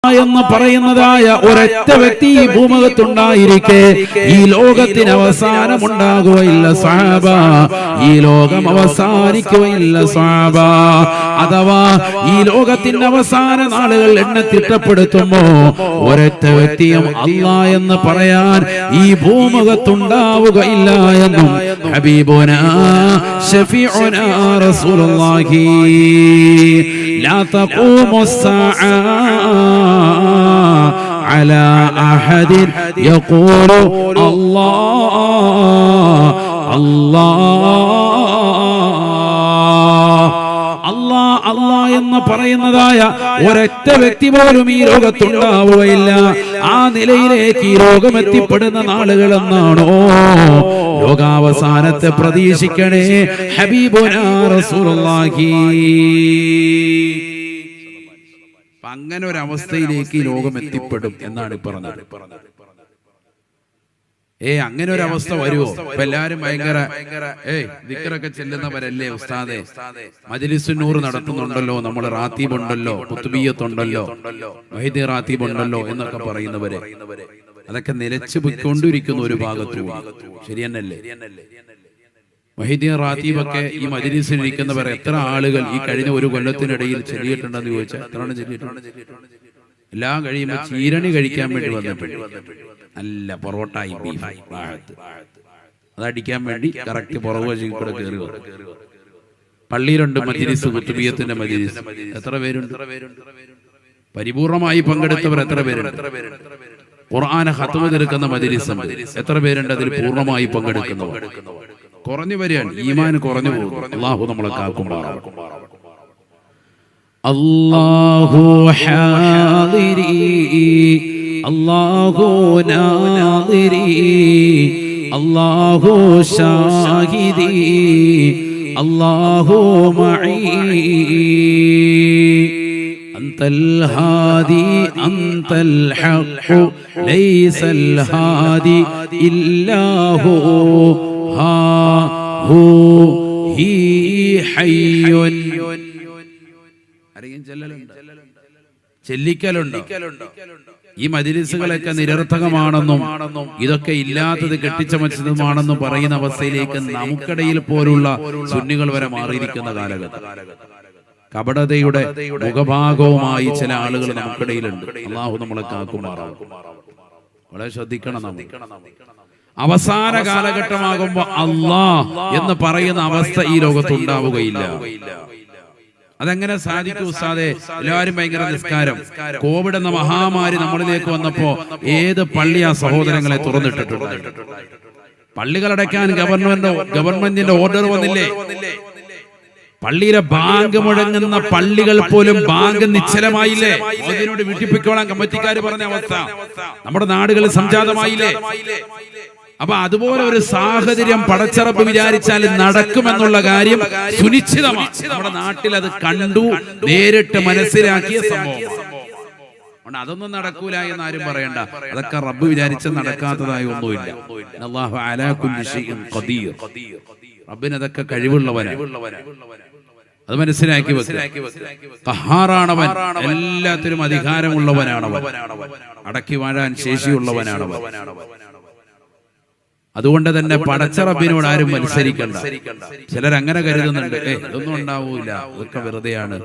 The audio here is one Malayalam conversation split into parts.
എന്ന് പറയുന്നതായ ഒരൊറ്റ വ്യക്തി ഈ ഭൂമുഖത്തുണ്ടായിരിക്കെ ഈ ലോകത്തിന് അവസാനമുണ്ടാകുകയില്ല സ്വഹാബ. ഈ ലോകം അവസാനിക്കുകയില്ല സ്വഹാബ. അഥവാ ഈ ലോകത്തിന്റെ അവസാന നാളുകൾ എണ്ണ തിട്ടപ്പെടുത്തുമ്പോ ഒരൊറ്റ വ്യക്തിയും അല്ലാഹ് എന്ന് പറയാൻ ഈ ഭൂമുഖത്തുണ്ടാവുകയില്ല എന്നും ഹബീബുനാ ശഫീഉനാ റസൂലുള്ളാഹി ലാ തഖൂമുസ്സാഅ على أحد يقول الله എന്ന് പറയുന്നതായ ഒരൊറ്റ വ്യക്തി പോലും ഈ ലോകത്തുണ്ടാവുകയില്ല. ആ നിലയിലേക്ക് ഈ ലോകം എത്തിപ്പെടുന്ന നാളുകൾ എന്നാണോ ലോകാവസാനത്തെ പ്രതീക്ഷിക്കണേ ഹബീബുനാ റസൂലുള്ളാഹി. അങ്ങനെ ഒരു അവസ്ഥയിലേക്ക് ഈ ലോകം എത്തിപ്പെടും എന്നാണ് പറഞ്ഞത്. അങ്ങനെ ഒരു അവസ്ഥ വരുമോ? ഇപ്പൊ എല്ലാരും ഭയങ്കര ദിക്റൊക്കെ ചെല്ലുന്നവരല്ലേ ഉസ്താദെ, മജ്‌ലിസുന്നൂർ നടത്തുന്നുണ്ടല്ലോ, നമ്മൾ റാത്തീബ് ഉണ്ടല്ലോ, ഖുത്ബിയ്യത്തുണ്ടല്ലോ, വഹീദി റാത്തീബ് ഉണ്ടല്ലോ എന്നൊക്കെ പറയുന്നവര് അതൊക്കെ നിലച്ചു പോയിക്കൊണ്ടിരിക്കുന്ന ഒരു ഭാഗത്തു. ശരിയെന്നല്ലേ? വഹീദി റാത്തീബൊക്കെ ഈ മജ്‌ലിസിൽ ഇരിക്കുന്നവർ എത്ര ആളുകൾ ഈ കഴിഞ്ഞ ഒരു കൊല്ലത്തിനിടയിൽ ചെല്ലിയിട്ടുണ്ടെന്ന് ചോദിച്ചാൽ എത്രയാണ് ചെല്ലിയിട്ടുണ്ട്? എല്ലാം കഴിയുമ്പോൾ ചീരണി കഴിക്കാൻ വേണ്ടി വന്നിട്ടുണ്ട്. നല്ല പൊറോട്ടായി അതടിക്കാൻ വേണ്ടി കറക്റ്റ് പുറകോശി കൂടെ കയറി വന്നു. പള്ളിയിലുണ്ട് മജ്‌ലിസ്, ഖുത്ബിയ്യത്തിന്റെ മജ്‌ലിസ്. എത്ര പേരുണ്ട്? പരിപൂർണമായി പങ്കെടുത്തവർ എത്ര പേരുണ്ട്? ഖുർആൻ ഖത്മ തീർക്കുന്ന മജ്‌ലിസ് എത്ര പേരുണ്ട്? അതിൽ പൂർണ്ണമായി പങ്കെടുക്കുന്നവർ കുറഞ്ഞു വരികയാണ്. ഈമാൻ കുറഞ്ഞു പോകും. അല്ലാഹു നമ്മളെ കാക്കുമാറാവട്ടെ. അല്ലാഹു ഹാദിരി അല്ലാഹു നാദിരി അല്ലാഹു ഷാഹിദി അല്ലാഹു മഈ അൻതൽ ഹാദി അൻതൽ ഹഖ് ലൈസൽ ഹാദി ഇല്ലാഹു ഹാ ഹു ഹി ഹയ്യുൻ. ചെല്ലിക്കലുണ്ട്. ഈ മജ്‌ലിസുകളൊക്കെ നിരർത്ഥകമാണെന്നും ഇതൊക്കെ ഇല്ലാത്തത് കെട്ടിച്ചമച്ചതുമാണെന്നും പറയുന്ന അവസ്ഥയിലേക്ക് നമുക്കിടയിൽ പോലുള്ള സുന്നികൾ വരെ മാറിയിരിക്കുന്ന കാലഘട്ടം. കപടതയുടെ മുഖഭാഗവുമായി ചില ആളുകൾ നമുക്കിടയിലുണ്ട്. അല്ലാഹു നമ്മളെ കാക്കുമാറാവട്ടെ. വളരെ ശ്രദ്ധിക്കണം. അവസാന കാലഘട്ടമാകുമ്പോ അല്ലാഹ് എന്ന് പറയുന്ന അവസ്ഥ ഈ ലോകത്തുണ്ടാവുകയില്ല. അതെങ്ങനെ സാധിക്കും ഉസ്താദേ? എല്ലാവരും ഭയങ്കര നിസ്കാരം. കോവിഡ് എന്ന മഹാമാരി നമ്മളിലേക്ക് വന്നപ്പോ ഏത് പള്ളിയാ സഹോദരങ്ങളെ തുറന്നിട്ടിട്ടുണ്ട്? പള്ളികളടയ്ക്കാൻ ഗവൺമെന്റിന്റെ ഓർഡർ വന്നില്ലേ? പള്ളിയിലെ ബാങ്ക് മുഴങ്ങുന്ന പള്ളികൾ പോലും ബാങ്ക് നിശ്ചലമായില്ലേ? അതിനോട് വിട്ടിപ്പിക്കോളാൻ കമ്മിറ്റിക്കാർ പറഞ്ഞ അവസ്ഥ നമ്മുടെ നാടുകളിൽ സംജാതമായില്ലേ? അപ്പൊ അതുപോലെ ഒരു സാഹചര്യം പടച്ചറപ്പ് വിചാരിച്ചാൽ നടക്കുമെന്നുള്ള കാര്യം സുനിശ്ചിതമാണ്. നമ്മുടെ നാട്ടിൽ അത് കണ്ടു, നേരിട്ട് മനസ്സിലാക്കിയ സംഭവം. അതൊന്നും നടക്കൂല എന്ന് ആരും പറയണ്ട. അതൊക്കെ റബ്ബ് വിചാരിച്ച് നടക്കാത്തതായി ഒന്നുമില്ല. അല്ലാഹു അലാ കുല്ലി ഷൈഇൻ ഖദീർ. റബ്ബിന് അതൊക്കെ കഴിവുള്ളവനാണ്. അത് മനസ്സിലാക്കി വെക്കുക. ഖഹാറാണവൻ, എല്ലാത്തിനും അധികാരമുള്ളവനാണവൻ, അടക്കി വാഴാൻ ശേഷിയുള്ളവനാണവൻ. അതുകൊണ്ട് തന്നെ പടച്ചറബിനോട് ആരും മത്സരിക്കണ്ട. ചിലരങ്ങനെ കരുതുന്നുണ്ട്, ഇതൊന്നും ഉണ്ടാവൂല, ഇതൊക്കെ വെറുതെയാണ്.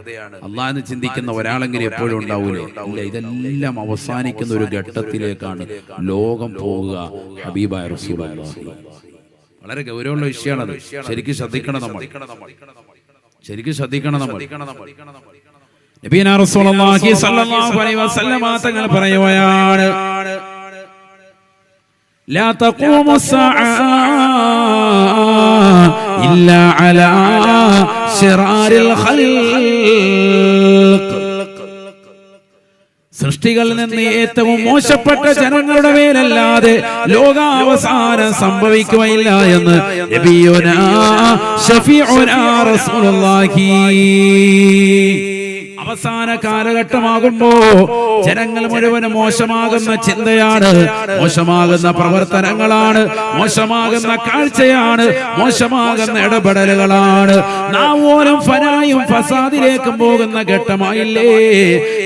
അള്ളാഹ് ചിന്തിക്കുന്ന ഒരാളെങ്കിലും എപ്പോഴും ഉണ്ടാവൂലേ? ഇല്ല, ഇതെല്ലാം അവസാനിക്കുന്ന ഒരു ഘട്ടത്തിലേക്കാണ് ലോകം പോവുക. ഹബീബായ റസൂലുള്ളാഹി വളരെ ഗൗരവമുള്ള വിഷയമാണത്. ശരിക്കും ശ്രദ്ധിക്കണം നമ്മൾ. നബിയനാ റസൂലുള്ളാഹി സ്വല്ലല്ലാഹു അലൈഹി വസല്ലം തങ്ങൾ പറയുകയാണ്, لا تقوم الساعة إلا على شرار الخلق. സൃഷ്ടികളിൽ നിന്ന് ഏറ്റവും മോശപ്പെട്ട ജനങ്ങളുടെ മേലല്ലാതെ ലോകാവസാനം സംഭവിക്കുകയില്ല എന്ന് നബിയുനാ ശഫീഉനാ റസൂലുള്ളാഹി. അവസാന കാലഘട്ടമാകുമ്പോ ജനങ്ങൾ മുഴുവൻ മോശമാകുന്ന ചിന്തയാണ്, മോശമാകുന്ന പ്രവർത്തനങ്ങളാണ്, മോശമാകുന്ന കാഴ്ചയാണ്, മോശമാകുന്ന ഇടപെടലുകളാണ്. നാവോരം ഫനായും ഫസാദിലേക്കും പോകുന്ന ഘട്ടമായില്ലേ?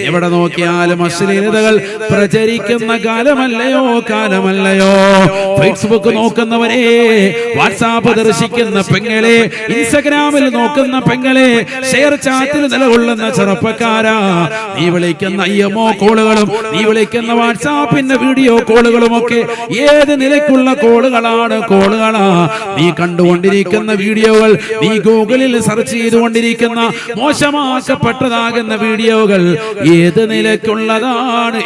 എവിടെ നോക്കിയാലും അശ്ലീലതകൾ പ്രചരിക്കുന്ന കാലമല്ലയോ? ഫേസ്ബുക്ക് നോക്കുന്നവരെ, വാട്സാപ്പ് ദർശിക്കുന്ന പെങ്ങളെ, ഇൻസ്റ്റഗ്രാമിൽ നോക്കുന്ന പെങ്ങളെ, ഷെയർ ചാറ്റിൽ നിലകൊള്ളുന്ന ചെറുപ്പക്കാരാ, നീ വിളിക്കുന്ന IMO കോളുകളും നീ വിളിക്കുന്ന വാട്സാപ്പിന്റെ വീഡിയോ കോളുകളും ഒക്കെ ഏത് നിലയ്ക്കുള്ള കോളുകളാണ്? നീ കണ്ടുകൊണ്ടിരിക്കുന്ന വീഡിയോകൾ, നീ ഗൂഗിളിൽ സെർച്ച് ചെയ്തുകൊണ്ടിരിക്കുന്ന മോശമാക്കപ്പെട്ടതാകുന്ന വീഡിയോകൾ ഏത് നിലയ്ക്കുള്ളതാണ്?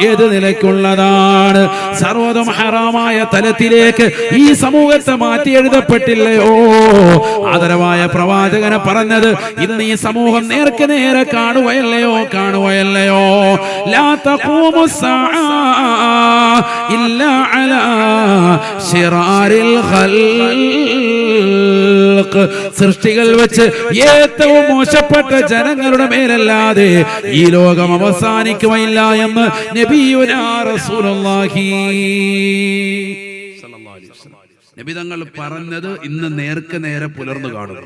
സർവ്വതും ഹറാമായ തലത്തിലേക്ക് ഈ സമൂഹത്തെ മാറ്റി എഴുതപ്പെട്ടില്ലയോ? ആദരവായ പ്രവാചകനെ പറഞ്ഞത് ഇന്ന് ഈ സമൂഹം നേർക്ക് നേരെ കാണുകയല്ലയോ? ലാ തഖൂമു സ്സാഅ ഇല്ലാ അലാ ശിറാരിൽ ഖൽഖ്. സൃഷ്ടികൾ വെച്ച് ഏറ്റവും മോശപ്പെട്ട ജനങ്ങളുടെ മേലല്ലാതെ ഈ ലോകം അവസാനിക്കുകയില്ല എന്ന് നബിയുനാ റസൂലുള്ളാഹി സ്വല്ലല്ലാഹു അലൈഹി വസല്ലം നബി തങ്ങൾ പറഞ്ഞത് ഇന്ന് നേർക്ക് നേരെ പുലർന്നു കാണുന്നു.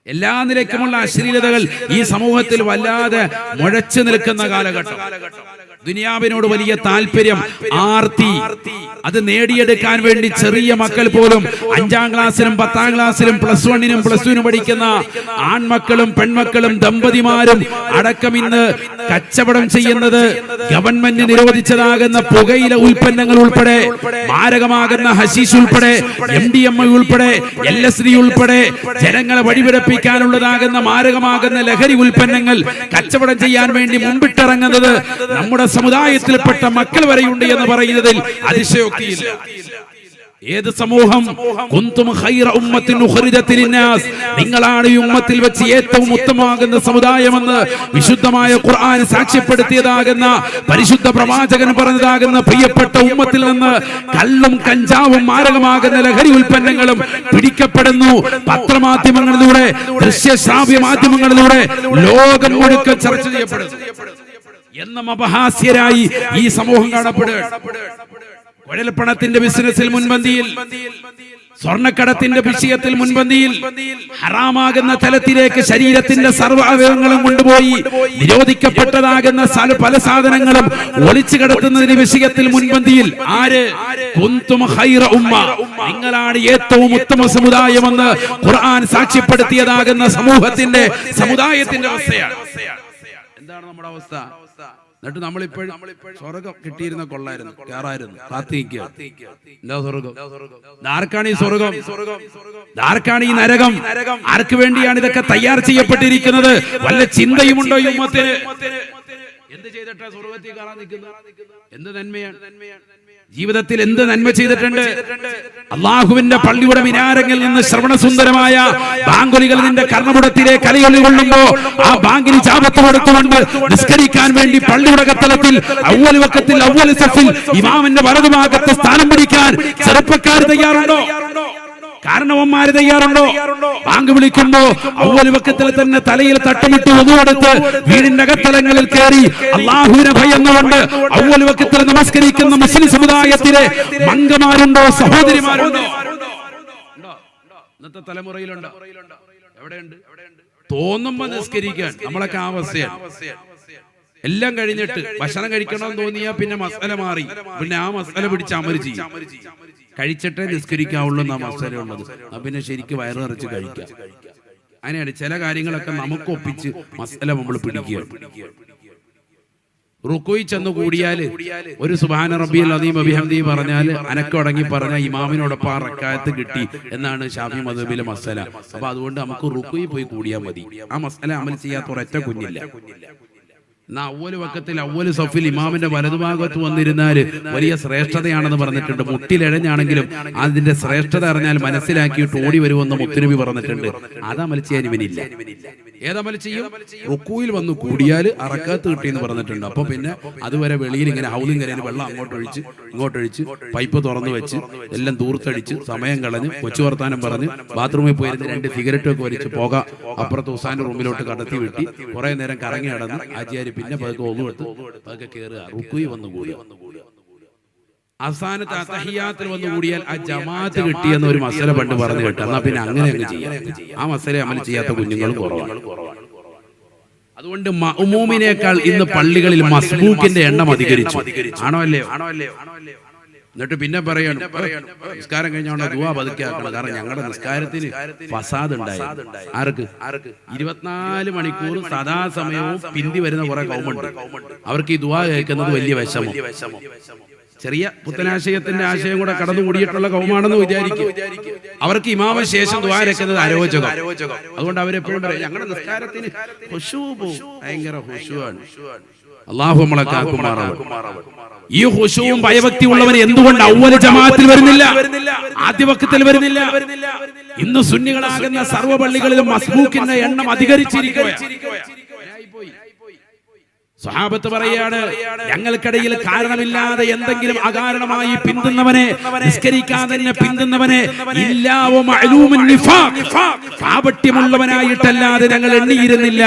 എല്ലാ നിലയ്ക്കുമുള്ള അശ്ലീലതകൾ ഈ സമൂഹത്തിൽ വല്ലാതെ മുഴച്ചു നിൽക്കുന്ന കാലഘട്ടം. ദുനിയാവിനോട് വലിയ താല്പര്യം, ആർത്തി, അത് നേടിയെടുക്കാൻ വേണ്ടി ചെറിയ മക്കൾ പോലും 5ാം ക്ലാസ്സിലും 10ാം ക്ലാസ്സിലും +1നും +2നും പഠിക്കുന്ന ആൺമക്കളും പെൺമക്കളും ദമ്പതിമാരും അടക്കം ഇന്ന് കച്ചവടം ചെയ്യുന്നത് ഗവൺമെന്റ് നിരോധിച്ചതാകുന്ന പുകയില ഉൽപ്പന്നങ്ങൾ ഉൾപ്പെടെ, മാരകമാകുന്ന ഹശീഷ് ഉൾപ്പെടെ, MDMA ഉൾപ്പെടെ, LSD ഉൾപ്പെടെ ജനങ്ങളെ വഴിപിഴപ്പിക്കാനുള്ളതാകുന്ന മാരകമാകുന്ന ലഹരി ഉൽപ്പന്നങ്ങൾ കച്ചവടം ചെയ്യാൻ വേണ്ടി മുമ്പിട്ടിറങ്ങുന്നത് നമ്മുടെ സമുദായത്തിൽപ്പെട്ട മക്കൾ വരെയുണ്ട് എന്ന് പറയുന്നതിൽ അതിശയോക്തിയില്ല. ഏത് സമൂഹം? കുന്തും ഖൈറ ഉമ്മത്തിൻ ഉഖ്രിജത് ലിന്നാസ്, നിങ്ങളാണ് ഈ ഉമ്മത്തിൽ വെച്ച് ഏറ്റവും ഉത്തമമാകുന്ന സമുദായമെന്ന് വിശുദ്ധമായ ഖുർആൻ സാക്ഷ്യപ്പെടുത്തിയതാകുന്ന, പരിശുദ്ധ പ്രവാചകൻ പറഞ്ഞതാകുന്ന പ്രിയപ്പെട്ട ഉമ്മത്തിൽ നിന്ന് കള്ളും കഞ്ചാവും മാരകമാകുന്ന ലഹരി ഉൽപ്പന്നങ്ങളും പിടിക്കപ്പെടുന്നു. പത്രമാധ്യമങ്ങളിലൂടെ, ദൃശ്യശ്രാവ്യ മാധ്യമങ്ങളിലൂടെ ലോകം മുഴുവൻ ചർച്ച ചെയ്യപ്പെടുന്നു. എന്നും അപഹാസ്യരായി ഈ സമൂഹം കാണപ്പെടുക. കുഴൽപ്പണത്തിന്റെ ബിസിനസ്സിൽ മുൻപന്തിയിൽ, സ്വർണ്ണക്കടത്തിന്റെ വിഷയത്തിൽ മുൻപന്തിയിൽ, ഹറാമാകുന്ന തലത്തിലേക്ക് ശരീരത്തിന്റെ സർവ്വ അവയവങ്ങളും കൊണ്ടുപോയി നിരോധിക്കപ്പെട്ടതാകുന്ന പല സാധനങ്ങളും ഒളിച്ചു കിടത്തുന്നതിന്റെ വിഷയത്തിൽ മുൻപന്തിയിൽ. ആര്? കുന്തും ഖൈറ ഉമ്മ, നിങ്ങളാണ് ഏറ്റവും ഉത്തമ സമുദായമെന്ന് ഖുർആൻ സാക്ഷ്യപ്പെടുത്തിയതാകുന്ന സമുദായത്തിന്റെ അവസ്ഥയാണ്. എന്താണ് നമ്മുടെ അവസ്ഥ? എന്നിട്ട് നമ്മളിപ്പോഴും സ്വർഗം കിട്ടിയിരുന്ന കൊള്ളായിരുന്നു, കേറായിരുന്നു, കാത്തിരിക്കുക. എന്താ സ്വർഗം? ആർക്കാണ് ഈ സ്വർഗം? ആർക്കാണ് ഈ നരകം? ആർക്ക് വേണ്ടിയാണ് ഇതൊക്കെ തയ്യാർ ചെയ്യപ്പെട്ടിരിക്കുന്നത്? വല്ല ചിന്തയുമുണ്ടോ ഈ ഉമ്മത്തിന്? എന്ത് ചെയ്തിട്ടാ സ്വർഗത്തിൽ കയറാൻ നിൽക്കുന്നത്? എന്ത് നന്മയാണ്? ജീവിതത്തിൽ എന്ത് നന്മ ചെയ്തിട്ടുണ്ട്? അള്ളാഹുവിന്റെ പള്ളിയുടെ മിനാരങ്ങളിൽ നിന്ന് ശ്രവണസുന്ദരമായ ബാങ്കുലികൾ നിന്റെ കർണപുടത്തിലെ കലയൊളി കൊള്ളുമ്പോ ആ ബാങ്കിന് ചാപത്ത് കൊടുത്തുകൊണ്ട് നിസ്കരിക്കാൻ വേണ്ടി പള്ളിയുടെ കത്തളത്തിൽ അവ്വൽ വക്കത്തിൽ അവ്വൽ സഫിൽ ഇമാമിന്റെ വലതുഭാഗത്ത് സ്ഥാനം പിടിക്കാൻ ചെറുപ്പക്കാർ തയ്യാറുണ്ടോ? കാരണവന്മാര് തയ്യാറുണ്ടോ? ബാങ്ക് വിളിക്കുമ്പോ അവ്വൽ വക്കത്തിൽ തന്നെ തലയിൽ തട്ടമിട്ട് ഒന്നുകൊടുത്ത് വീടിന്റെ അകത്തളങ്ങളിൽ കയറി അള്ളാഹുവിനെ ഭയന്നുകൊണ്ട് അവ്വൽ വക്കത്തിൽ നമസ്കരിക്കുന്ന മുസ്ലിം സമുദായത്തിലെ മംഗമാരുണ്ടോ? സഹോദരിമാരുണ്ടോ? ഇന്നത്തെ തലമുറയിലുണ്ടോ? എവിടെയുണ്ട്? തോന്നുമ്പോ നിസ്കരിക്കാൻ നമ്മളൊക്കെ ആ അവസ്ഥയാണ്. എല്ലാം കഴിഞ്ഞിട്ട് ഭക്ഷണം കഴിക്കണമെന്ന് തോന്നിയാ പിന്നെ മസാല മാറി, പിന്നെ ആ മസാല പിടിച്ച് അമര് ചെയ്യും. കഴിച്ചിട്ടേ നിസ്കരിക്കാവുള്ളൂ എന്ന മസാലയുള്ളത്. പിന്നെ ശരിക്കും വയറ് നിറച്ച് കഴിക്കാം. അങ്ങനെയാണ് ചില കാര്യങ്ങളൊക്കെ നമുക്ക് ഒപ്പിച്ച് മസാല നമ്മൾ പിടിക്കുക. റുക്കുയി ചെന്ന് കൂടിയാല് ഒരു സുബ്ഹാന റബ്ബിയൽ അദീം വബിഹംദിഹി പറഞ്ഞാല് അനക്കടങ്ങി പറഞ്ഞ ഇമാമിനോടൊപ്പം ആ റക്അത്ത് കിട്ടി എന്നാണ് ശാഫി മദ്ഹബിലെ മസാല. അപ്പൊ അതുകൊണ്ട് നമുക്ക് റുക്കുയി പോയി കൂടിയാൽ മതി. ആ മസാല അമൽ ചെയ്യാത്ത ഒരൊറ്റ കുഞ്ഞില്ല. എന്നാ അവ്വൽ വക്കത്തിൽ അവ്വൽ സഫിൽ ഇമാമിന്റെ വലതുഭാഗത്ത് വന്നിരുന്നാല് വലിയ ശ്രേഷ്ഠതയാണെന്ന് പറഞ്ഞിട്ടുണ്ട്. മുട്ടിലെഴഞ്ഞാണെങ്കിലും അതിന്റെ ശ്രേഷ്ഠത അറിഞ്ഞാൽ മനസ്സിലാക്കിയിട്ട് ഓടി വരുമെന്ന് മുത്തുനബി പറഞ്ഞിട്ടുണ്ട്. അത് അമൽ ചെയ്യാൻ ഇവനില്ല. ഏതമൽ ചെയ്യും? റുക്കൂയിൽ വന്ന് കൂടിയാൽ അറക്കാത്ത് കിട്ടിയെന്ന് പറഞ്ഞിട്ടുണ്ട്. അപ്പൊ പിന്നെ അതുവരെ വെളിയിൽ ഇങ്ങനെ ഹൗലിംഗ് കരയിൽ വെള്ളം അങ്ങോട്ടൊഴിച്ച് ഇങ്ങോട്ടൊഴിച്ച് പൈപ്പ് തുറന്നു വെച്ച് എല്ലാം ദൂർത്തടിച്ച് സമയം കളഞ്ഞ് കൊച്ചു വർത്താനം പറഞ്ഞ് ബാത്റൂമിൽ പോയിരുന്ന് 2 സിഗരറ്റ് ഒക്കെ വലിച്ച് പോക അപ്പുറത്ത് ഉസാന്റെ റൂമിലോട്ട് കടത്തി വിട്ടി കുറെ നേരം കറങ്ങി നടന്ന് ആചാര്യ പിന്നെ പതുക്കെ ഒന്നുമെടുത്ത് പതുക്കെ കയറുക, റുക്കൂയിൽ വന്ന് കൂടുക. അവസാനത്തെ അത്തഹിയാത്തിൽ വന്നു കൂടിയാൽ ആ ജമാഅത്ത് കിട്ടിയെന്ന ഒരു മസല പണ്ട് പറഞ്ഞു കേട്ടു. എന്നാ പിന്നെ അങ്ങനെ അങ്ങ് ചെയ്യാം. ആ മസല അമൽ ചെയ്യാത്ത കുഞ്ഞുങ്ങളും കുറവാണ്. അതുകൊണ്ട് മഅ്മൂമിനേക്കാൾ ഇന്ന് പള്ളികളിൽ മസ്ബൂക്കിന്റെ എണ്ണം അധികരിച്ചു. ആണോ അല്ലേ? എന്നിട്ട് പിന്നെ പറയണം നിസ്കാരം കഴിഞ്ഞോണ്ട് ദുആ പതുക്കെ ആക്കണം. കാരണം ഞങ്ങളുടെ നിസ്കാരത്തിന് ഫസാദ് ഉണ്ടായി. ആർക്ക്? 24 മണിക്കൂർ സദാസമയവും പിന്തി വരുന്ന കുറെ കൗമുണ്ട്. അവർക്ക് ഈ ദുആ കേൾക്കുന്നത് വലിയ വിഷമം. ചെറിയ പുത്തനാശയത്തിന്റെ ആശയം കൂടെ കടന്നുകൂടിയിട്ടുള്ള കൗമാണെന്ന് വിചാരിക്കും. അവർക്ക് ഇമാമ ശേഷം ദുആ രക്കുന്നത് അരോചകം. അതുകൊണ്ട് അവരെപ്പോഴും പറയും ഞങ്ങളുടെ നിസ്കാരത്തിന് ഖുശൂ ഭയങ്കര ഖുശൂആണ്. അല്ലാഹു നമ്മളെ കാക്കുമാറാവട്ടെ. ഈ ഖുശൂഉം ഭയഭക്തി ഉള്ളവർ എന്തുകൊണ്ട് അവ്വൽ ജമാഅത്തിൽ വരുന്നില്ല, ആദ്യ വഖത്തിൽ വരുന്നില്ല? ഇന്ന് സുന്നികളാകുന്ന സർവ്വ പള്ളികളിലും മസ്ബൂക്കിന്റെ എണ്ണം അധികരിച്ചിരിക്കുകയാണ്. സ്വഹാബത്ത് പറയാണ് ഞങ്ങൾക്കിടയിൽ കാരണമില്ലാതെ എന്തെങ്കിലും അകാരണമായി പിന്തുന്നവനെ, നിസ്കരിക്കാതെ തന്നെ പിന്തുന്നവനെ കാപട്യമുള്ളവനായിട്ടല്ലാതെ ഞങ്ങൾ എണ്ണിയിരുന്നില്ല.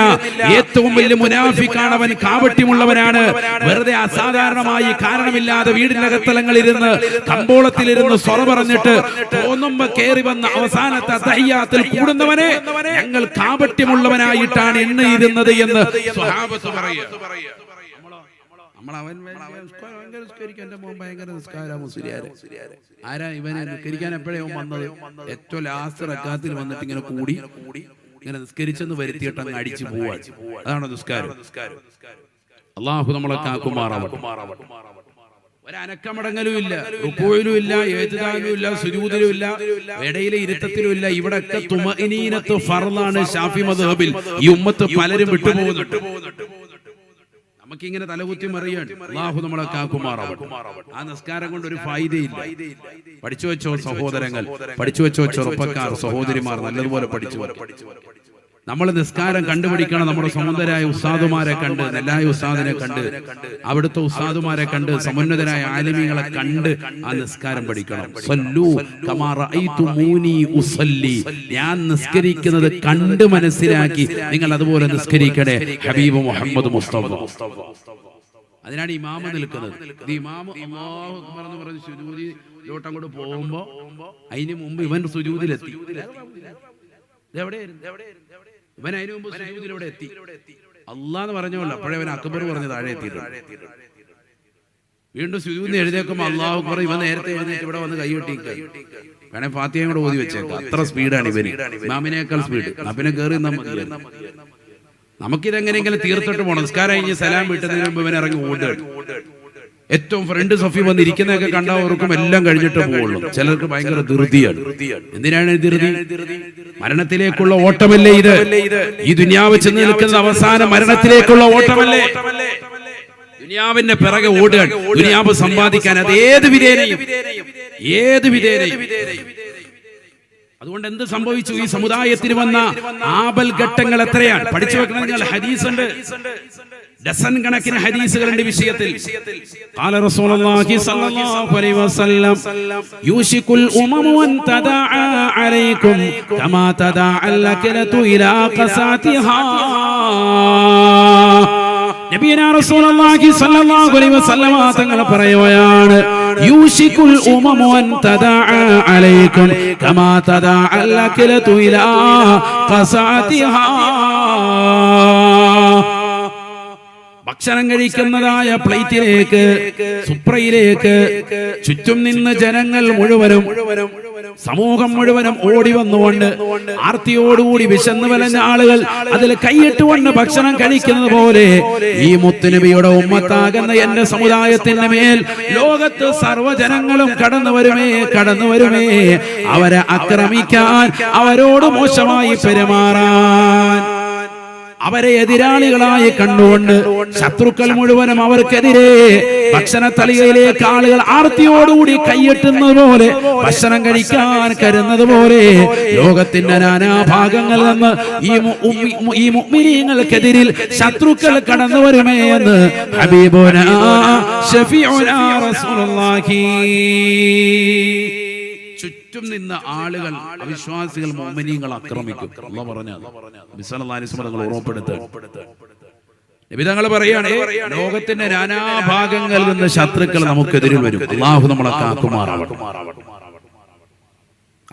ഏറ്റവും വലിയ മുനാഫിക്കാണ് അവൻ, കാപട്യമുള്ളവനാണ്. വെറുതെ അസാധാരണമായി കാരണമില്ലാതെ വീടിന്റെ അകത്തലങ്ങളിലിരുന്ന് കമ്പോളത്തിലിരുന്ന് സ്വറ പറഞ്ഞിട്ട് തോന്നുമ്പോ കയറി വന്ന അവസാനത്തെ തഹിയ്യാത്തിൽ കൂടുന്നവനെ ഞങ്ങൾ കാപട്യമുള്ളവനായിട്ടാണ് എണ്ണിയിരുന്നത് എന്ന് സ്വഹാബത്ത് പറയുക. ആരാ ഇവനെ നിസ്കരിക്കാൻ എപ്പോഴേ വന്നത്? ഏറ്റവും ലാസ്റ്റ് റക്കാത്തിൽ വന്നിട്ട് ഇങ്ങനെ കൂടി ഇങ്ങനെ നിസ്കരിച്ചെന്ന് വരുത്തിയിട്ട് അങ്ങ് അടിച്ചു പോവാ. അതാണോ നിസ്കാരം? അല്ലാഹു നമ്മളെ കാക്കുമാറാവട്ടെ. ഒരനക്കമടങ്ങലും ഇല്ല, റുക്കൂയിലും ഇല്ല, ഇഅ്തിദാലും ഇല്ല, സുജൂദിലും ഇല്ല, ഇടയിലെ ഇരുത്തത്തിലും ഇല്ല. ഇവിടൊക്കെ തുമഇനീനത്ത് ഫർളാണ് ശാഫി മദ്ഹബിൽ. ഈ ഉമ്മത്ത് പലരും വിട്ടുപോകുന്നുണ്ട്. നമുക്കിങ്ങനെ തലകുത്തി മറിയാണ്. അല്ലാഹു നമ്മളെ കാക്കുമാറാവട്ടെ. ആ നിസ്കാരം കൊണ്ട് ഒരു ഫായിദയില്ല. പഠിച്ചു വെച്ചോ സഹോദരങ്ങൾ, പഠിച്ചു വെച്ചോ ചെറുപ്പക്കാർ, സഹോദരിമാർ, നല്ലതുപോലെ പഠിച്ചു. നമ്മൾ നിസ്കാരം കണ്ടുപിടിക്കണം. നമ്മുടെ സമുന്നതരായ ഉസ്താദുമാരെ കണ്ട്, നെല്ലായ ഉസ്താദിനെ കണ്ട്, അവിടുത്തെ ഉസ്താദുമാരെ കണ്ട്, സമുന്നതരായ ആലിമീങ്ങളെ കണ്ട് ആ നിസ്കാരം പഠിക്കണം. സല്ലൂ കമാ റഅയ്തുമൂനി ഉസല്ലി, ഞാൻ നിസ്കരിക്കുന്നത് കണ്ട് മനസ്സിലാക്കി നിങ്ങൾ അതുപോലെ നിസ്കരിക്കണേ. ഹബീബ് മുഹമ്മദ് മുസ്തഫ. അതിനാണ് ഇമാമ നിൽക്കുന്നത്. ഇത് ഇമാമ അല്ലാഹു അക്ബർ എന്ന് പറഞ്ഞ് സുജൂദിലോട്ട് അങ്ങോട്ട് പോകുമ്പോ അതിന് മുമ്പ് ഇവൻ സുജൂദിലെത്തി. ഇവൻ അതിനു മുമ്പ് സുജൂദിലൂടെ എത്തി. അല്ലാഹ് എന്ന് പറഞ്ഞോളൂ. അപ്പോഴേ അവൻ അക്ബർ പറഞ്ഞ് താഴെ എത്തിയിട്ടുണ്ട്. വീണ്ടും സുജൂദിന് എഴുതേക്കുമ്പോ അല്ലാഹു അക്ബർ. ഇവൻ നേരത്തെ വന്നിട്ട് ഇവിടെ വന്ന് കൈകൊട്ടിക്ക. വേണേ ഫാത്തിഹയും കൂടെ ഓതി വെച്ചേക്കാം. അത്ര സ്പീഡാണ് ഇവന്, ഇമാമിനേക്കാൾ സ്പീഡ്. പിന്നെ കയറി നമുക്കിതെങ്ങനെയെങ്കിലും തീർത്തിട്ട് പോകണം. നിസ്കാരം കഴിഞ്ഞ് സലാം വിട്ടുന്നതിന് മുമ്പ് ഇവൻ ഇറങ്ങി ഓടുകയാണ്. ഏറ്റവും ഫ്രണ്ട് സഫി വന്നിരിക്കുന്നതൊക്കെ കണ്ടവർക്കും എല്ലാം കഴിഞ്ഞിട്ട് പോവുള്ളൂ. ചിലർക്ക് ഭയങ്കര ധൃതിയാണ്. എന്തിനാണ് ധൃതി? മരണത്തിലേക്കുള്ള ഓട്ടമല്ലേ ഇത്? ഈ ദുനിയാവ് ചെന്ന് നിൽക്കുന്നത് അവസാന മരണത്തിലേക്കുള്ള ഓട്ടമല്ലേ? ദുനിയാവിന്റെ പിറകെ ഓടുകയാണ്, ദുനിയാവ് സമ്പാദിക്കാൻ. അത് ഏത് വിധേനയും. അതുകൊണ്ട് എന്ത് സംഭവിച്ചു? ഈ സമുദായത്തിന് വന്ന ആപൽ ഘട്ടങ്ങൾ എത്രയാണ്? പഠിച്ചു വെക്കണം നിങ്ങൾ. ഹദീസുണ്ട്, ഡസൻ കണക്കിന് ഹദീസുകളുണ്ട് വിഷയത്തിൽ. ഖാല റസൂലുള്ളാഹി സ്വല്ലല്ലാഹു അലൈഹി വസല്ലം യൂശികുൽ ഉമമു അൻ തദഅ അലൈക്കും കമാ തദഅ ലകലതു ഇലാ ഖസാതിഹാ. നബിയനാ റസൂലുള്ളാഹി സ്വല്ലല്ലാഹു അലൈഹി വസല്ലം തങ്ങൾ പറയുകയാണ്, യൂശികുൽ ഉമമു അൻ തദഅ അലൈക്കും കമാ തദഅ ലകലതു ഇലാ ഖസാതിഹാ. ഭക്ഷണം കഴിക്കുന്നതായ പ്ലേറ്റിലേക്ക്, സുപ്രയിലേക്ക് ചുറ്റും നിന്ന് ജനങ്ങൾ മുഴുവനും, സമൂഹം മുഴുവനും ഓടി വന്നുകൊണ്ട് ആർത്തിയോടുകൂടി വിശന്നു വലഞ്ഞ ആളുകൾ അതിൽ കൈയിട്ടുകൊണ്ട് ഭക്ഷണം കഴിക്കുന്നത് പോലെ ഈ മുത്തുനബിയുടെ ഉമ്മത്താകുന്ന എന്റെ സമുദായത്തിന്റെ മേൽ ലോകത്ത് സർവ്വജനങ്ങളും കടന്നു വരുമേ അവരെ ആക്രമിക്കാൻ, അവരോട് മോശമായി പെരുമാറാൻ. അവരെ എതിരാളികളായി കണ്ടുകൊണ്ട് ശത്രുക്കൾ മുഴുവനും അവർക്കെതിരെ ഭക്ഷണ തളികയിലേക്ക് ആളുകൾ ആർത്തിയോടുകൂടി കൈയെട്ടുന്നത് പോലെ, ഭക്ഷണം കഴിക്കാൻ കരുന്നത് പോലെ ലോകത്തിന്റെ നാനാഭാഗങ്ങളിൽ നിന്ന് ഈ മുഅ്മിനീങ്ങൾക്കെതിരിൽ ശത്രുക്കൾ കടന്നു വരുമേ എന്ന് ഹബീബുനാ ശഫീഉനാ റസൂലുള്ളാഹി. ചുറ്റും നിന്ന ആളുകൾ അവിശ്വാസികൾ മുഅ്മിനീങ്ങൾ ആക്രമിക്കും. അല്ലാഹു പറഞ്ഞു നബി സല്ലല്ലാഹു അലൈഹി വസല്ലം ഓർമ്മപ്പെടുത്തുക. നബി തങ്ങൾ പറയാണ്, ലോകത്തിന്റെ നാനാഭാഗങ്ങളിൽ നിന്ന് ശത്രുക്കൾ നമുക്കെതിരിൽ വരും. അല്ലാഹു നമ്മളെ കാക്കുമാറാവട്ടെ.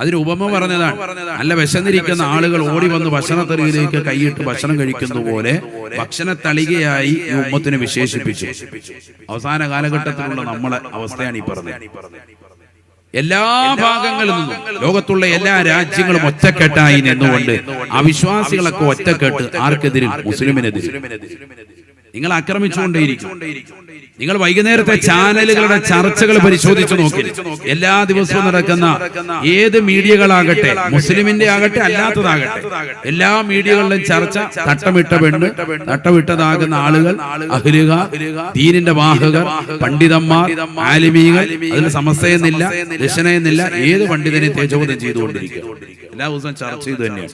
അതിന് ഉപമ പറഞ്ഞതാണ്, നല്ല വിശന്നിരിക്കുന്ന ആളുകൾ ഓടി വന്ന് ഭക്ഷണത്തളികയിലേക്ക് കൈയിട്ട് ഭക്ഷണം കഴിക്കുന്ന പോലെ ഭക്ഷണ തളികയായി ഈ ഉമ്മത്തിനെ വിശേഷിപ്പിച്ചു. അവസാന കാലഘട്ടത്തിലുള്ള നമ്മളെ അവസ്ഥയാണ് ഈ പറഞ്ഞത്. എല്ലാ ഭാഗങ്ങളിൽ നിന്നും ലോകത്തുള്ള എല്ലാ രാജ്യങ്ങളും ഒറ്റക്കെട്ടായി നിന്നുകൊണ്ട് അവിശ്വാസികളൊക്കെ ഒറ്റക്കെട്ട് ആർക്കെതിരിൽ? മുസ്ലിമിനെതിരെ. നിങ്ങൾ ആക്രമിച്ചുകൊണ്ടേയിരിക്കും. നിങ്ങൾ വൈകുന്നേരത്തെ ചാനലുകളുടെ ചർച്ചകൾ പരിശോധിച്ചു നോക്കി. എല്ലാ ദിവസവും നടക്കുന്ന ഏത് മീഡിയകളാകട്ടെ, മുസ്ലിമിന്റെ ആകട്ടെ അല്ലാത്തതാകട്ടെ, എല്ലാ മീഡിയകളിലും ചർച്ച തട്ടമിട്ട പെണ്ണ്, തട്ടമിട്ടതാകുന്ന ആളുകൾ, അഹ്ലുക, ദീനിന്റെ വാഹകർ, പണ്ഡിതന്മാർ, ആലിമീകൾ, അതിൽ സമസ്തയെന്നില്ല, ദശനയെന്നില്ല, ഏത് പണ്ഡിതനെയും തേജോവധം ചെയ്തുകൊണ്ടിരിക്കുക. എല്ലാ ദിവസവും ചർച്ച ചെയ്തു തന്നെയാണ്.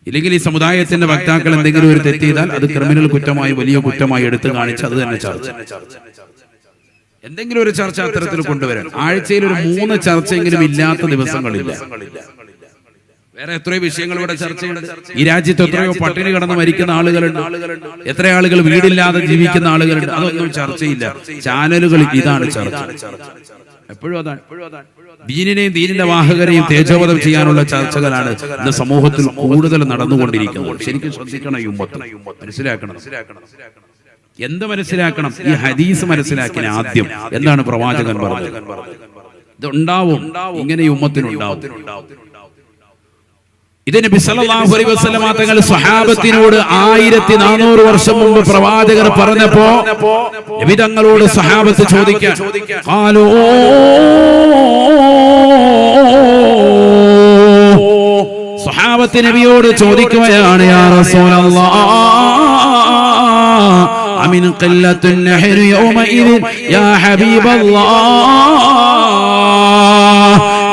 ഇല്ലെങ്കിൽ ഈ സമുദായത്തിന്റെ വക്താക്കൾ എന്തെങ്കിലും ഒരു തെറ്റ് ചെയ്താൽ അത് ക്രിമിനൽ കുറ്റമായി, വലിയ കുറ്റമായി എടുത്തു കാണിച്ച് അത് തന്നെ ചർച്ച. എന്തെങ്കിലും ഒരു ചർച്ച അത്തരത്തിൽ കൊണ്ടുവരാൻ ആഴ്ചയിൽ ഒരു 3 ചർച്ചയെങ്കിലും ഇല്ലാത്ത ദിവസങ്ങളില്ല. വേറെ എത്രയോ വിഷയങ്ങൾ ഇവിടെ ചർച്ചയുണ്ട്. ഈ രാജ്യത്ത് എത്രയോ പട്ടിണി കിടന്ന് മരിക്കുന്ന ആളുകളുണ്ട്, എത്ര ആളുകൾ വീടില്ലാതെ ജീവിക്കുന്ന ആളുകളുണ്ട്. അതൊന്നും ചർച്ചയില്ല. ചാനലുകളിൽ ഇതാണ് ചർച്ച. എപ്പോഴും അതാണ്. ദീനിനെയും ദീനിന്റെ വാഹകരെയും തേജോവധം ചെയ്യാനുള്ള ചർച്ചകളാണ് ഇന്ന് സമൂഹത്തിൽ കൂടുതൽ നടന്നുകൊണ്ടിരിക്കുന്നത്. ശരിക്കും ശ്രദ്ധിക്കണം. ഈ ഉമ്മത്ത് മനസ്സിലാക്കണം. എന്ത് മനസ്സിലാക്കണം? ഈ ഹദീസ് മനസ്സിലാക്കിയ ആദ്യം എന്താണ് പ്രവാചകൻ പറഞ്ഞത്? ഇതുണ്ടാവും, ഇങ്ങനെ ഈ ഉമ്മത്തിനുണ്ടാവും. ഇത് നബി സല്ലല്ലാഹു അലൈഹി വസല്ലം തങ്ങൾ സ്വഹാബത്തിനോട് 1400 വർഷം മുമ്പ് പ്രവാചകർ പറഞ്ഞപ്പോ നബി തങ്ങളോട് സ്വഹാബത്ത് ചോദിക്കാൻ, ഖാലൂ സ്വഹാബത്ത് നബിയോട് ചോദിക്കുകയാണ്, യാ റസൂലല്ലാഹ് അമിൻ ഖല്ലത്തുൻ നഹ്റു യൗമഇദ് യാ ഹബീബല്ലാഹ്.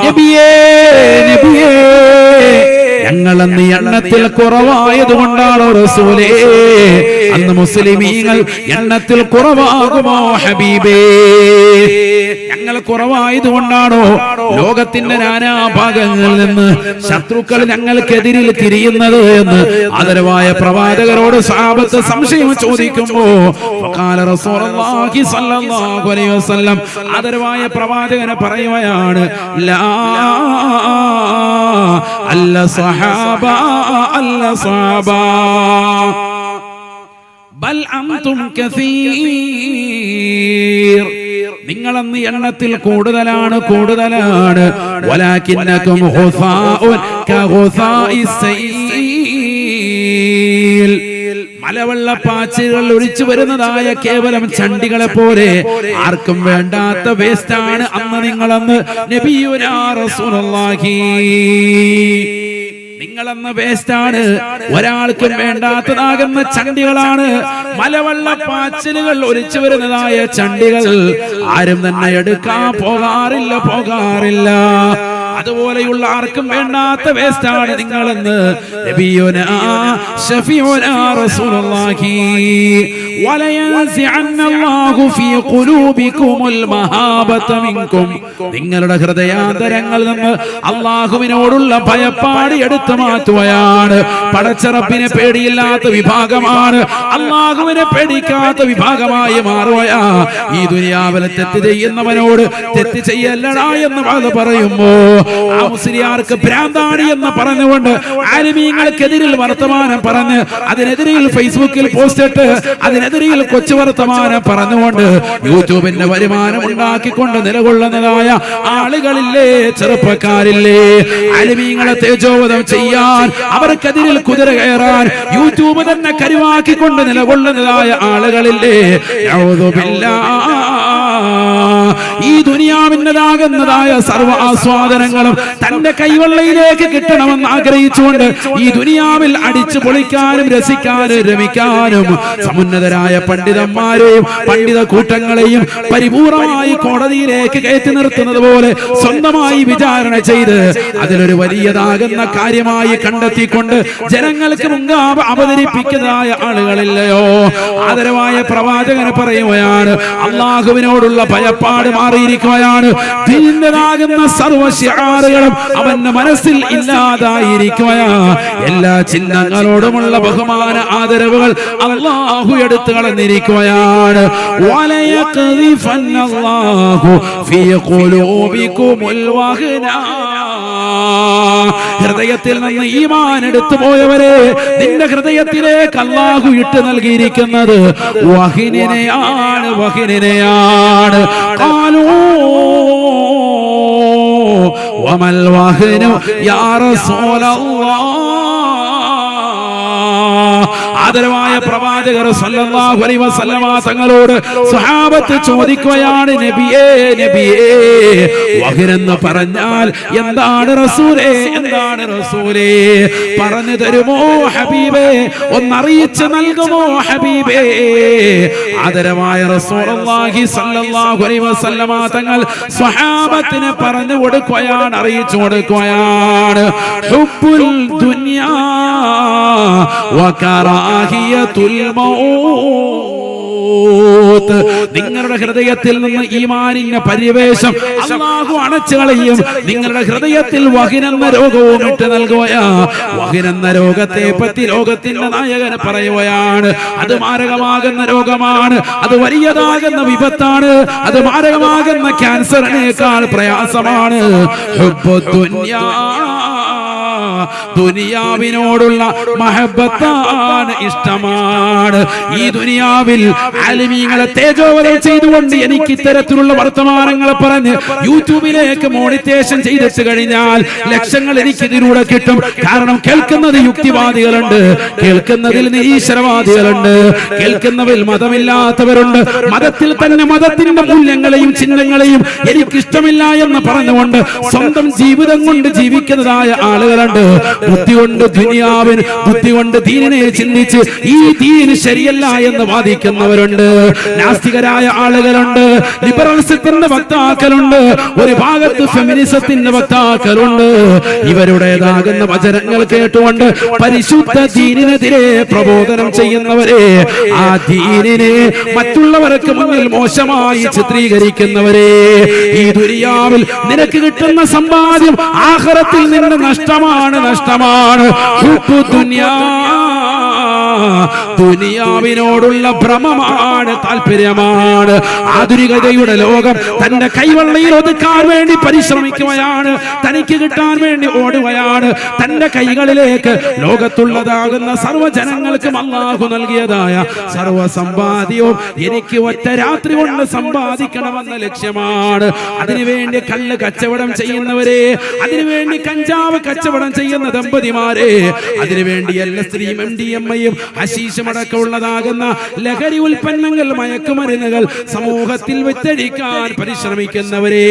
നബിയേ നബിയേ, ഞങ്ങളന്ന് എണ്ണത്തിൽ കുറവായതുകൊണ്ടാണോ റസൂലേ? അന്ന് മുസ്ലിമീങ്ങൾ എണ്ണത്തിൽ കുറവാകുമോ ഹബീബേ? ഞങ്ങൾ കുറവായതുകൊണ്ടാണോ ലോകത്തിന്റെ നാനാഭാഗങ്ങളിൽ നിന്ന് ശത്രുക്കൾ ഞങ്ങൾക്കെതിരിൽ തിരിയുന്നത് എന്ന് ആദരവായ പ്രവാചകരോട് സ്വഹാബത്ത് സംശയം ചോദിക്കുമ്പോ ഫഖാല റസൂലുള്ളാഹി സ്വല്ലല്ലാഹു അലൈഹി വസല്ലം ആദരവായ പ്രവാചകനെ പറയുകയാണ്, ലാ അല്ല സ്വഹാബ അല്ല സ്വഹാബ ബൽ അൻതും കസീർ. നിങ്ങളന്ന് എണ്ണത്തിൽ കൂടുതലാണ് വലാകിന്നകും ഹുസാഉൻ കഹുസാഇസ് സൈൽ. മലവെള്ളപ്പാച്ചിലുകൾ ഒഴിച്ചു വരുന്നതായ കേവലം ചണ്ടികളെ പോലെ ആർക്കും വേണ്ടാത്ത വേസ്റ്റാണ് അന്ന് നിങ്ങളന്ന് നബിയുനാ റസൂലുള്ളാഹി. നിങ്ങളെന്ന വേസ്റ്റാണ്, ഒരാൾക്കും വേണ്ടാത്തതാകുന്ന ചണ്ടികളാണ്. മലവെള്ളപ്പാച്ചിലുകൾ ഒലിച്ചു വരുന്നതായ ചണ്ടികൾ ആരും തന്നെ എടുക്കാൻ പോകാറില്ല. അതുപോലെയുള്ള ആർക്കും വേണ്ടാത്ത വേസ്റ്റാണ് നിങ്ങളെന്ന് നബിയുനാ ശഫീഉനാ റസൂലുള്ളാഹി. വലയൻസിഅന്നല്ലാഹു ഫീ ഖുലൂബികുമുൽ മഹാബത മിൻകും. നിങ്ങളുടെ ഹൃദയാന്തരങ്ങളിൽ നിന്ന് അല്ലാഹുവിനോടുള്ള ഭയപ്പാട് എടുത്തു മാറ്റുകയാണ്. പടച്ചറപ്പിനെ പേടിയില്ലാത്ത വിഭാഗമാണ് അല്ലാഹുവിനെ പേടിക്കാത്ത വിഭാഗമായി മാറുകയാ. ഈ ദുനിയാവിലെ തെറ്റ് ചെയ്യുന്നവനോട് തെറ്റ് ചെയ്യല്ലടാ എന്ന് പറയുമ്പോ ആ മുസ്ലിയാർക്ക് ഭ്രാന്താണ് എന്ന് പറഞ്ഞുകൊണ്ട് ആലിമീങ്ങൾക്കെതിരിൽ വർത്തമാനം പറഞ്ഞ് അതിനെതിരിൽ ഫേസ്ബുക്കിൽ പോസ്റ്റ് ഇട്ട് അതിനെതിരിൽ കൊച്ചു വർത്തമാനം പറഞ്ഞുകൊണ്ട് യൂട്യൂബിന്റെ വരുമാനം ഉണ്ടാക്കിക്കൊണ്ട് നിലകൊള്ളുന്നതായ ആളുകളില്ലേ, ചെറുപ്പക്കാരില്ലേ? ആലിമീങ്ങളെ തേജോവധം ചെയ്യാൻ, അവർക്കെതിരിൽ കുതിര കയറാൻ യൂട്യൂബ് തന്നെ കരുവാക്കിക്കൊണ്ട് നിലകൊള്ളുന്നതായ ആളുകളില്ലേ? ഔദു ബില്ലാഹ് ഈ ദുനിയാവിൻ്റെതാകുന്നതായ സർവ്വ ആസ്വാദനങ്ങളും തന്റെ കൈവെള്ളയിലേക്ക് കിട്ടണമെന്ന് ആഗ്രഹിച്ചുകൊണ്ട് ഈ ദുനിയാവിൽ അടിച്ചു പൊളിക്കാനും രസിക്കാനും രമിക്കാനും സമുന്നതരായ പണ്ഡിതന്മാരെയും പണ്ഡിത കൂട്ടങ്ങളെയും പരിപൂർണമായി കോടതിയിലേക്ക് കയറ്റി നിർത്തുന്നത് പോലെ സ്വന്തമായി വിചാരണ ചെയ്ത് അതിലൊരു വലിയതാകുന്ന കാര്യമായി കണ്ടെത്തിക്കൊണ്ട് ജനങ്ങൾക്ക് മുൻപാകെ അവതരിപ്പിക്കുന്നതായ ആളുകളില്ലയോ? ആദരവായ പ്രവാചകനെ പറയുകയാണ്, അള്ളാഹുവിനോടുള്ള ഭയപ്പാട് മാറിയിരിക്കുകയാണ്. ദീനിന്റേതാകുന്ന സർവ്വ ശിആറുകളും അവന്റെ മനസ്സിൽ ഇല്ലാതായിരിക്കുകയാ. എല്ലാ ചിഹ്നങ്ങളോടുമുള്ള ബഹുമാന ആദരവുകൾ അള്ളാഹു എടുത്തു കളഞ്ഞിരിക്കുകയാണ്. വലയഖ്ദിഫന്നല്ലാഹു ഫീ ഖുലൂബികുമുൽ വഹ്ന. ഹൃദയത്തിൽ നിന്ന് ഈമാൻ എടുത്തു പോയവരെ നിന്റെ ഹൃദയത്തിലേക്ക് അല്ലാഹു ഇട്ട് നൽകിയിരിക്കുന്നത് വഹിനിനെയാണ്, വഹിനിനെയാണ്. ഖാലൂ വമൽ വഹ്നു യാ റസൂലല്ലാഹ്. ആദരവായ പ്രവാചകർ സല്ലല്ലാഹു അലൈഹി വസല്ലമ തങ്ങളോട് സ്വഹാബത്ത് ചോദിക്കുകയാണ്, നബിയേ നബിയേ, വഹ്നെന്ന് പറഞ്ഞാൽ എന്താണ് റസൂലേ, എന്താണ് റസൂലേ? പറഞ്ഞു തരുമോ ഹബീബേ, ഒന്നറിയിച്ച് നൽകുമോ ഹബീബേ? ആദരവായ റസൂലുള്ളാഹി സല്ലല്ലാഹു അലൈഹി വസല്ലമ തങ്ങൾ സ്വഹാബത്തിനെ പറഞ്ഞു കൊടുക്കുകയാണ്, അറിയിച്ചു കൊടുക്കുകയാണ്. ഹുബ്ബുൽ ദുനിയാ വകറാഹിയത്തുൽ മൗത്ത്. നിങ്ങളുടെ ഹൃദയത്തിൽ നിന്ന് ഈമാനിന്റെ പരിവേഷം അല്ലാഹു അണച്ചു കളയും. നിങ്ങളുടെ ഹൃദയത്തിൽ വഹിനെന്ന രോഗവും ഇട്ട് നൽകുകയാ. വഹിനെന്ന രോഗത്തെ പറ്റി ലോകത്തിന്റെ നായകൻ പറയുകയാണ്, അത് മാരകമാകുന്ന രോഗമാണ്, അത് വലിയതാകുന്ന വിപത്താണ്, അത് മാരകമാകുന്ന ക്യാൻസറിനേക്കാൾ പ്രയാസമാണ്. ഹുബ്ബുദ്ദുനിയാ, ദുനിയാവിനോടുള്ള മഹബത്താണ്, ഇഷ്ടമാണ്. ഈ ദുനിയാവിൽ ആലിമീങ്ങളെ തേജോവധം ചെയ്തുകൊണ്ട് എനിക്ക് ഇത്തരത്തിലുള്ള വർത്തമാനങ്ങൾ പറഞ്ഞ് യൂട്യൂബിലേക്ക് മോണിറ്റേഷൻ ചെയ്തിട്ട് കഴിഞ്ഞാൽ ലക്ഷങ്ങൾ എനിക്ക് ഇതിലൂടെ കിട്ടും. കാരണം കേൾക്കുന്നത് യുക്തിവാദികളുണ്ട്, കേൾക്കുന്നതിൽ നിരീശ്വരവാദികളുണ്ട്, കേൾക്കുന്നതിൽ മതമില്ലാത്തവരുണ്ട്. മതത്തിൽ തന്നെ മതത്തിന്റെ മൂല്യങ്ങളെയും ചിഹ്നങ്ങളെയും എനിക്കിഷ്ടമില്ല എന്ന് പറഞ്ഞുകൊണ്ട് സ്വന്തം ജീവിതം കൊണ്ട് ജീവിക്കുന്നതായ ആളുകളുണ്ട്. ബുദ്ധി കൊണ്ട് ദുനിയാവിന്, ബുദ്ധി കൊണ്ട് ദീനിനെ ചിന്തിച്ച് ഈ ദീൻ ശരിയല്ല എന്ന് വാദിക്കുന്നവരുണ്ട്. നാസ്തികരായ ആളുകളുണ്ട്, ലിബറലിസത്തിന്റെ വക്താക്കളുണ്ട്, ഒരു ഭാഗത്ത് ഫെമിനിസത്തിന്റെ വക്താക്കളുണ്ട്. ഇവരുടേതാകുന്ന വചനങ്ങൾ കേട്ടുകൊണ്ട് പരിശുദ്ധ ദീനിനെതിരെ പ്രബോധനം ചെയ്യുന്നവരെ, ആ ദീനിനെ മറ്റുള്ളവർക്ക് മുന്നിൽ മോശമായി ചിത്രീകരിക്കുന്നവരെ, ഈ ദുനിയാവിൽ നിനക്ക് കിട്ടുന്ന സമ്പാദ്യം ആഖിറത്തിൽ നിന്റെ നഷ്ടമാണ്, നഷ്ടമാണ്. ദുനിയാ, ദുനിയാവിനോടുള്ള ഭ്രമമാണ്, താല്പര്യമാണ്. ആധുനികതയുടെ ലോകം തന്റെ കൈവെള്ളയിൽ ഒതുക്കാൻ വേണ്ടി പരിശ്രമിക്കുകയാണ്, തനിക്ക് കിട്ടാൻ വേണ്ടി ഓടുകയാണ്. തന്റെ കൈകളിലേക്ക് ലോകത്തുള്ളതാകുന്ന സർവ്വജനങ്ങൾക്കും അല്ലാഹു നൽകിയതായ സർവ്വ സമ്പാദ്യവും എനിക്ക് ഒറ്റ രാത്രി കൊണ്ട് സമ്പാദിക്കണമെന്ന ലക്ഷ്യമാണ്. അതിനുവേണ്ടി കല്ല് കച്ചവടം ചെയ്യുന്നവരെ, അതിനുവേണ്ടി കഞ്ചാവ് കച്ചവടം ചെയ്യുന്ന ദമ്പതിമാരെ, അതിനുവേണ്ടി LSD MDMA ഹശീഷും അടക്കമുള്ളതാകുന്ന ലഹരി ഉൽപ്പന്നങ്ങൾ, മയക്കുമരുന്നുകൾ സമൂഹത്തിൽ വിറ്റഴിക്കാൻ പരിശ്രമിക്കുന്നവരെ,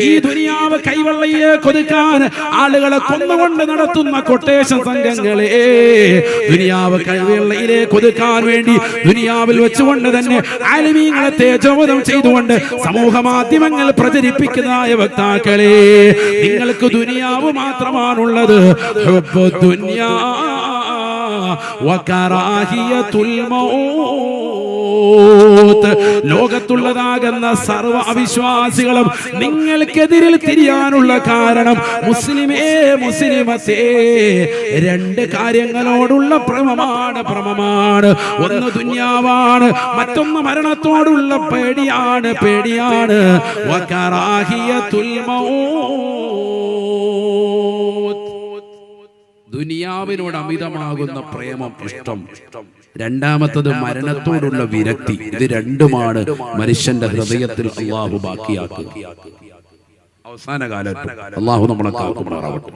ഈ ദുനിയാവ് കൈവെള്ളയെ കൊതുക്കാൻ ആളുകളെ കൊന്നുകൊണ്ട് നടത്തുന്ന കൊട്ടേഷൻ സംഘങ്ങളെ, ദുനിയാവ് കൈവെള്ളയിലെ കൊതുക്കാൻ വേണ്ടി ദുനിയാവിൽ വെച്ചുകൊണ്ട് തന്നെ ആലിമീങ്ങളെ തേജോവധം ചെയ്തുകൊണ്ട് സമൂഹ മാധ്യമങ്ങൾ പ്രചരിപ്പിക്കുന്നതായ വക്താക്കളെ, നിങ്ങൾക്ക് ദുനിയാവ് മാത്രമാണുള്ളത്. ഹുബ്ബുദ്ദുനിയാ വകറാഹിയത്തുൽ മൗത്ത്. ലോകത്തുള്ളതാകുന്ന സർവ്വ അവിശ്വാസികളും നിങ്ങൾക്കെതിരിൽ തിരിയാനുള്ള കാരണം മുസ്ലിമേ, മുസ്ലിമത്തേ, രണ്ട് കാര്യങ്ങളോടുള്ള ഭ്രമമാണ്, ഭ്രമമാണ്. ഒന്ന് ദുനിയാവാണ്, മറ്റൊന്ന് മരണത്തോടുള്ള പേടിയാണ്, പേടിയാണ്. വകറാഹിയത്തുൽ മൗത്ത്, ദുനിയാവിനോട് അമിതമാകുന്ന പ്രേമം, ഇഷ്ടം. രണ്ടാമത്തത് മരണത്തോടുള്ള വിരക്തി. ഇത് രണ്ടുമാണ് മനുഷ്യന്റെ ഹൃദയത്തിൽ അല്ലാഹു ബാക്കിയാക്കുക. അവസാന കാലത്ത് അല്ലാഹു നമ്മളെ കാക്കുമാറാവട്ടെ.